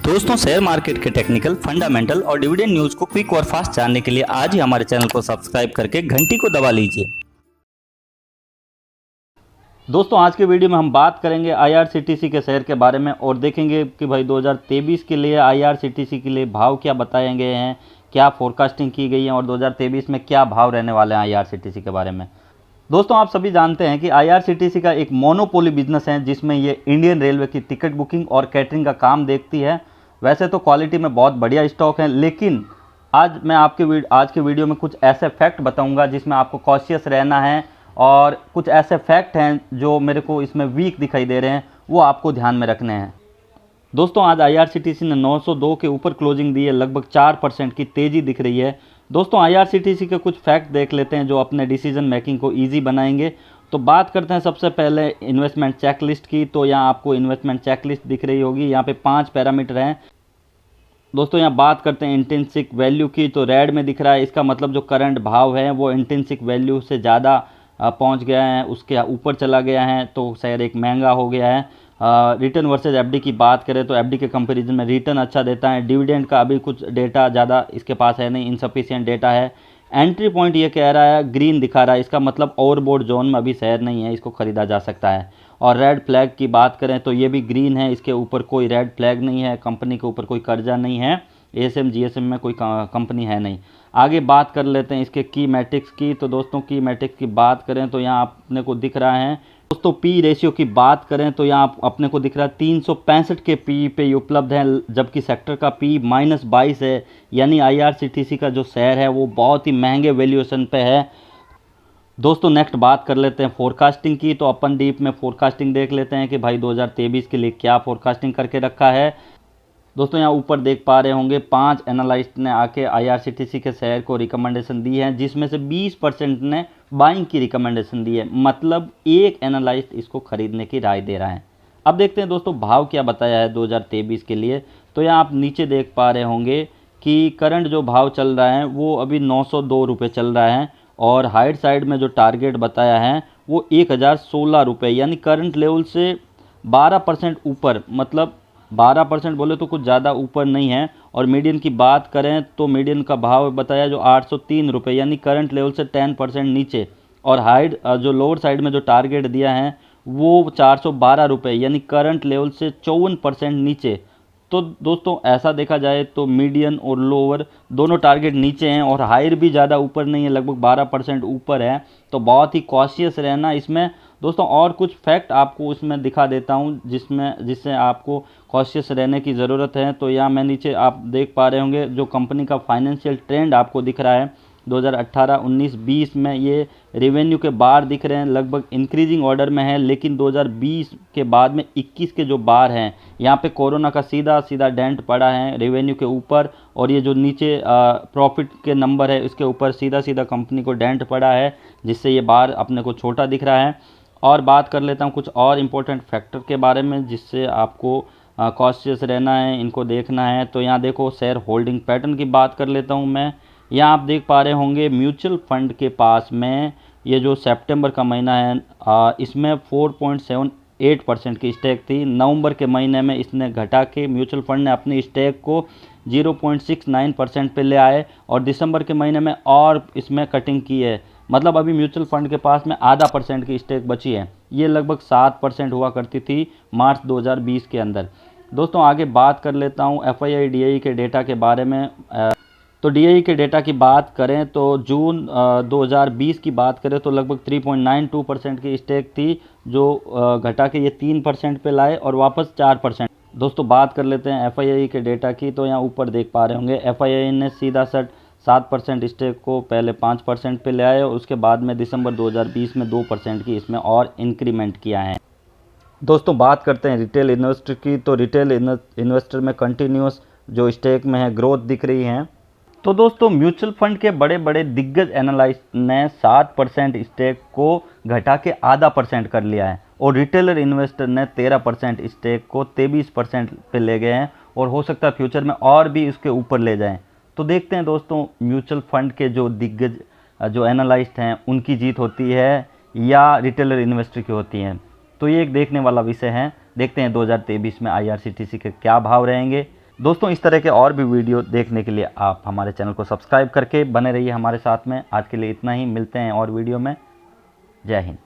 दोस्तों, share market के technical, fundamental और डिविडेंड न्यूज को क्विक और फास्ट जानने के लिए आज ही हमारे चैनल को सब्सक्राइब करके घंटी को दबा लीजिए। दोस्तों, आज के वीडियो में हम बात करेंगे आईआरसीटीसी के शेयर के बारे में और देखेंगे कि भाई 2023 के लिए आईआरसीटीसी के लिए भाव क्या बताए गए हैं, क्या फोरकास्टिंग की गई है और 2023 में क्या भाव रहने वाले हैं आईआरसीटीसी के बारे में। दोस्तों, आप सभी जानते हैं कि आईआरसीटीसी का एक मोनोपोली बिजनेस है जिसमें ये इंडियन रेलवे की टिकट बुकिंग और कैटरिंग का काम देखती है। वैसे तो क्वालिटी में बहुत बढ़िया स्टॉक है, लेकिन आज मैं आज के वीडियो में कुछ ऐसे फैक्ट बताऊंगा जिसमें आपको कॉशियस रहना है और कुछ ऐसे फैक्ट हैं जो मेरे को इसमें वीक दिखाई दे रहे हैं, वो आपको ध्यान में रखने हैं। दोस्तों, आज आईआरसीटीसी ने 902 के ऊपर क्लोजिंग दी है, लगभग 4% की तेज़ी दिख रही है। दोस्तों, आईआरसीटीसी के कुछ फैक्ट देख लेते हैं जो अपने डिसीजन मेकिंग को ईजी बनाएंगे। तो बात करते हैं सबसे पहले इन्वेस्टमेंट चेकलिस्ट की। तो यहाँ आपको इन्वेस्टमेंट चेकलिस्ट दिख रही होगी, यहाँ पे 5 पैरामीटर हैं। दोस्तों, यहाँ बात करते हैं इंट्रिंसिक वैल्यू की। तो रेड में दिख रहा है, इसका मतलब जो करंट भाव है वो इंट्रिंसिक वैल्यू से ज़्यादा पहुँच गया है, उसके ऊपर चला गया है, तो शेयर एक महंगा हो गया है। रिटर्न वर्सेज एफडी की बात करें तो एफडी के कंपैरिजन में रिटर्न अच्छा देता है। डिविडेंड का अभी कुछ डेटा ज़्यादा इसके पास है नहीं, इनसफिशिएंट डेटा है। एंट्री पॉइंट ये कह रहा है, ग्रीन दिखा रहा है, इसका मतलब ओवरबोट जोन में अभी शेयर नहीं है, इसको ख़रीदा जा सकता है। और रेड फ्लैग की बात करें तो ये भी ग्रीन है, इसके ऊपर कोई रेड फ्लैग नहीं है, कंपनी के ऊपर कोई कर्जा नहीं है, एएसएम जीएसएम में कोई कंपनी है नहीं। आगे बात कर लेते हैं इसके की मैट्रिक्स की। तो दोस्तों, की मैट्रिक्स की बात करें तो यहाँ अपने को दिख रहा है। दोस्तों, पी रेशियो की बात करें तो यहाँ अपने को दिख रहा है 365 के पी पे उपलब्ध है, जबकि सेक्टर का पी -22 है। यानी आईआरसीटीसी का जो शेयर है वो बहुत ही महंगे वैल्यूएशन पे है। दोस्तों, नेक्स्ट बात कर लेते हैं फोरकास्टिंग की। तो अपन डीप में फोरकास्टिंग देख लेते हैं कि भाई 2023 के लिए क्या फोरकास्टिंग करके रखा है। दोस्तों, यहाँ ऊपर देख पा रहे होंगे 5 एनालिस्ट ने आके आईआरसीटीसी के शेयर को रिकमेंडेशन दी है, जिसमें से 20% ने बाइंग की रिकमेंडेशन दी है। मतलब एक एनालिस्ट इसको खरीदने की राय दे रहा है। अब देखते हैं दोस्तों भाव क्या बताया है 2023 के लिए। तो यहाँ आप नीचे देख पा रहे होंगे कि करंट जो भाव चल रहा है वो अभी 902 रुपये चल रहा है और हाइट साइड में जो टारगेट बताया है वो 1016 रुपये, यानी करंट लेवल से 12% ऊपर, मतलब 12% बोले तो कुछ ज़्यादा ऊपर नहीं है। और मीडियन की बात करें तो मीडियन का भाव बताया जो 803 रुपये, यानी करंट लेवल से 10% नीचे। और हाइट जो लोअर साइड में जो टारगेट दिया है वो 412 रुपये, यानी करंट लेवल से 54% नीचे। तो दोस्तों, ऐसा देखा जाए तो मीडियन और लोअर दोनों टारगेट नीचे हैं और हायर भी ज़्यादा ऊपर नहीं है, लगभग 12% ऊपर है। तो बहुत ही कॉशियस रहना इसमें। दोस्तों, और कुछ फैक्ट आपको इसमें दिखा देता हूं जिससे आपको कॉशियस रहने की ज़रूरत है। तो यहाँ मैं नीचे आप देख पा रहे होंगे जो कंपनी का फाइनेंशियल ट्रेंड आपको दिख रहा है 2018, 19, 20 में ये रेवेन्यू के बार दिख रहे हैं, लगभग इंक्रीजिंग ऑर्डर में है। लेकिन 2020 के बाद में 21 के जो बार हैं यहाँ पे कोरोना का सीधा सीधा डेंट पड़ा है रेवेन्यू के ऊपर, और ये जो नीचे प्रॉफिट के नंबर है इसके ऊपर सीधा सीधा कंपनी को डेंट पड़ा है, जिससे ये बार अपने को छोटा दिख रहा है। और बात कर लेता हूँ कुछ और इम्पोर्टेंट फैक्टर के बारे में जिससे आपको कॉशियस रहना है, इनको देखना है। तो यहाँ देखो शेयर होल्डिंग पैटर्न की बात कर लेता हूँ मैं। यहाँ आप देख पा रहे होंगे म्यूचुअल फंड के पास में ये जो सितंबर का महीना है इसमें 4.78% की स्टेक थी। नवंबर के महीने में इसने घटा के म्यूचुअल फंड ने अपनी स्टेक को 0.69% पे ले आए और दिसंबर के महीने में और इसमें कटिंग की है। मतलब अभी म्यूचुअल फंड के पास में आधा % की स्टेक बची है। ये लगभग 7% हुआ करती थी मार्च 2020 के अंदर। दोस्तों, आगे बात कर लेता हूँ एफआईआई डीआई के डेटा के बारे में। तो डीआई के डेटा की बात करें तो जून 2020 की बात करें तो लगभग 3.92% की स्टेक थी, जो घटा के ये 3% पे लाए और वापस 4%। दोस्तों, बात कर लेते हैं एफआईआई के डेटा की। तो यहाँ ऊपर देख पा रहे होंगे एफआईआई ने सीधा 7% स्टेक को पहले 5% पे ले आए और उसके बाद में दिसंबर 2020 में 2% की इसमें और इंक्रीमेंट किया है। दोस्तों, बात करते हैं रिटेल इन्वेस्टर की। तो रिटेल इन्वेस्टर में कंटिन्यूस जो स्टेक में है ग्रोथ दिख रही है। तो दोस्तों, म्यूचुअल फंड के बड़े बड़े दिग्गज एनालिस्ट ने 7% स्टेक को घटा के आधा % कर लिया है और रिटेलर इन्वेस्टर ने 13% स्टेक को 23% पे ले गए हैं और हो सकता है फ्यूचर में और भी इसके ऊपर ले जाएं। तो देखते हैं दोस्तों, म्यूचुअल फंड के जो दिग्गज जो एनालिस्ट हैं उनकी जीत होती है या रिटेलर इन्वेस्टर की होती है। तो ये एक देखने वाला विषय है। देखते हैं 2023 में IRCTC के क्या भाव रहेंगे। दोस्तों इस तरह के और भी वीडियो देखने के लिए आप हमारे चैनल को सब्सक्राइब करके बने रहिए हमारे साथ में। आज के लिए इतना ही, मिलते हैं और वीडियो में। जय हिंद।